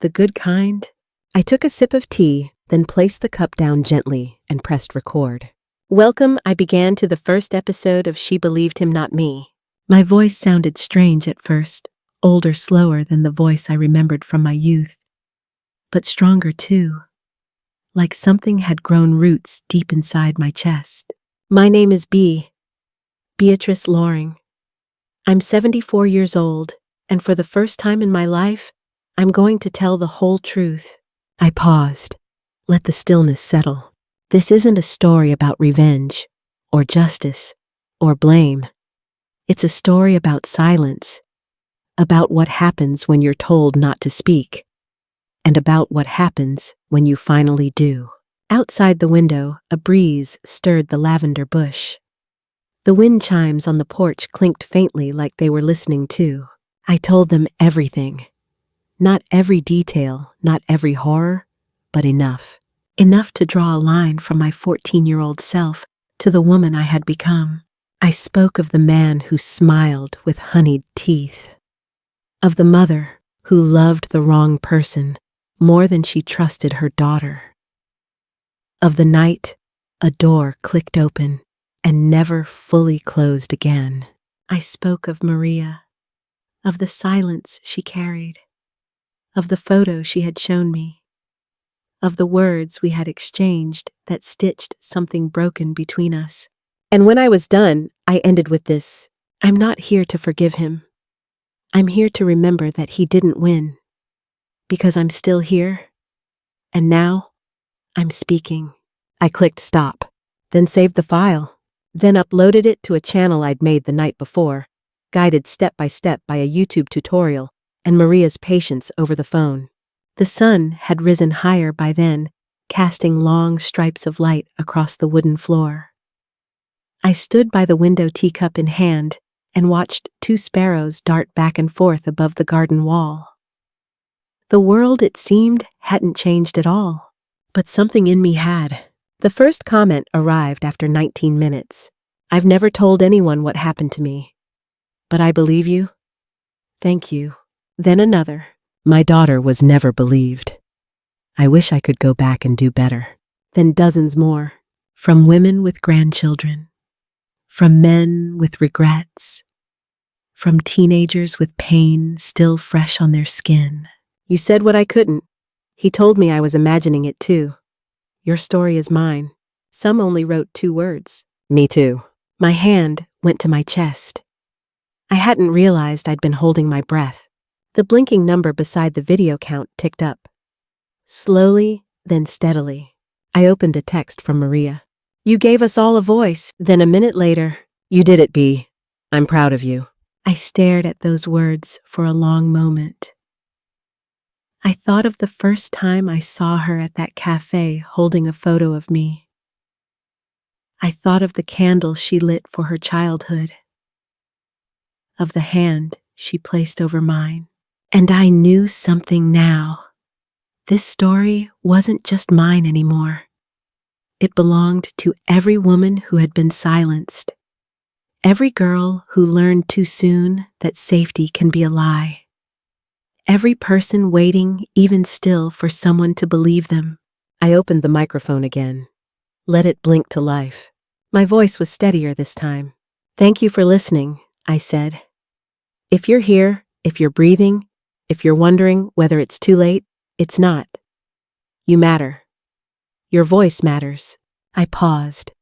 B: The good kind. I took a sip of tea, then placed the cup down gently and pressed record.
A: Welcome, I began, to the first episode of She Believed Him, Not Me. My voice sounded strange at first, older, slower than the voice I remembered from my youth. But stronger too, like something had grown roots deep inside my chest. My name is Beatrice Loring. I'm 74 years old, and for the first time in my life, I'm going to tell the whole truth.
B: I paused. Let the stillness settle.
A: This isn't a story about revenge, or justice, or blame. It's a story about silence, about what happens when you're told not to speak, and about what happens when you finally do. Outside the window, a breeze stirred the lavender bush. The wind chimes on the porch clinked faintly like they were listening too. I told them everything. Not every detail, not every horror, but enough. Enough to draw a line from my 14-year-old self to the woman I had become. I spoke of the man who smiled with honeyed teeth, of the mother who loved the wrong person more than she trusted her daughter, of the night a door clicked open and never fully closed again. I spoke of Maria, of the silence she carried, of the photo she had shown me, of the words we had exchanged that stitched something broken between us.
B: And when I was done, I ended with this.
A: I'm not here to forgive him. I'm here to remember that he didn't win. Because I'm still here. And now, I'm speaking.
B: I clicked stop, then saved the file, then uploaded it to a channel I'd made the night before, guided step by step by a YouTube tutorial and Maria's patience over the phone.
A: The sun had risen higher by then, casting long stripes of light across the wooden floor. I stood by the window, teacup in hand, and watched two sparrows dart back and forth above the garden wall. The world, it seemed, hadn't changed at all, but something in me had. The first comment arrived after 19 minutes. I've never told anyone what happened to me, but I believe you. Thank you. Then another.
B: My daughter was never believed. I wish I could go back and do better.
A: Then dozens more, from women with grandchildren, from men with regrets, from teenagers with pain still fresh on their skin.
B: You said what I couldn't. He told me I was imagining it too. Your story is mine. Some only wrote 2 words. Me too.
A: My hand went to my chest. I hadn't realized I'd been holding my breath. The blinking number beside the video count ticked up. Slowly, then steadily. I opened a text from Maria. You gave us all a voice. Then a minute later,
B: you did it, B. I'm proud of you.
A: I stared at those words for a long moment. I thought of the first time I saw her at that cafe holding a photo of me. I thought of the candle she lit for her childhood, of the hand she placed over mine. And I knew something now. This story wasn't just mine anymore. It belonged to every woman who had been silenced, Every girl who learned too soon that safety can be a lie. Every person waiting even still for someone to believe them.
B: I opened the microphone again. Let it blink to life. My voice was steadier this time. Thank you for listening, I said. If you're here, if you're breathing, if you're wondering whether it's too late, it's not. You matter. Your voice matters. I paused,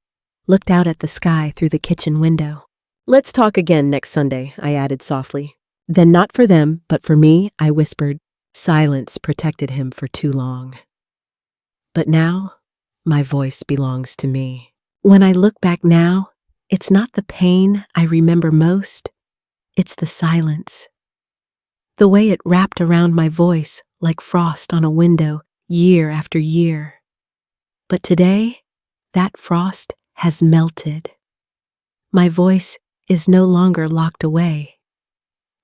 B: looked out at the sky through the kitchen window. Let's talk again next Sunday, I added softly. Then not for them, but for me, I whispered. Silence protected him for too long. But now, my voice belongs to me. When I look back now, it's not the pain I remember most, it's the silence. The way it wrapped around my voice like frost on a window year after year. But today, that frost has melted. My voice is no longer locked away.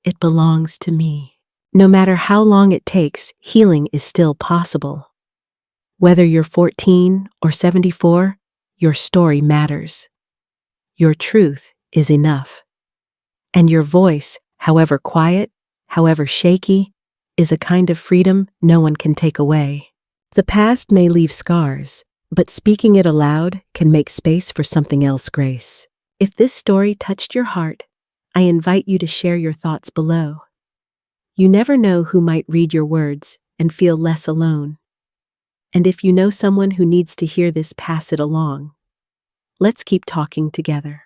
B: It belongs to me. No matter how long it takes, healing is still possible. Whether you're 14 or 74, your story matters. Your truth is enough. And your voice, however quiet, however shaky, is a kind of freedom no one can take away. The past may leave scars, but speaking it aloud can make space for something else, Grace. If this story touched your heart, I invite you to share your thoughts below. You never know who might read your words and feel less alone. And if you know someone who needs to hear this, pass it along. Let's keep talking together.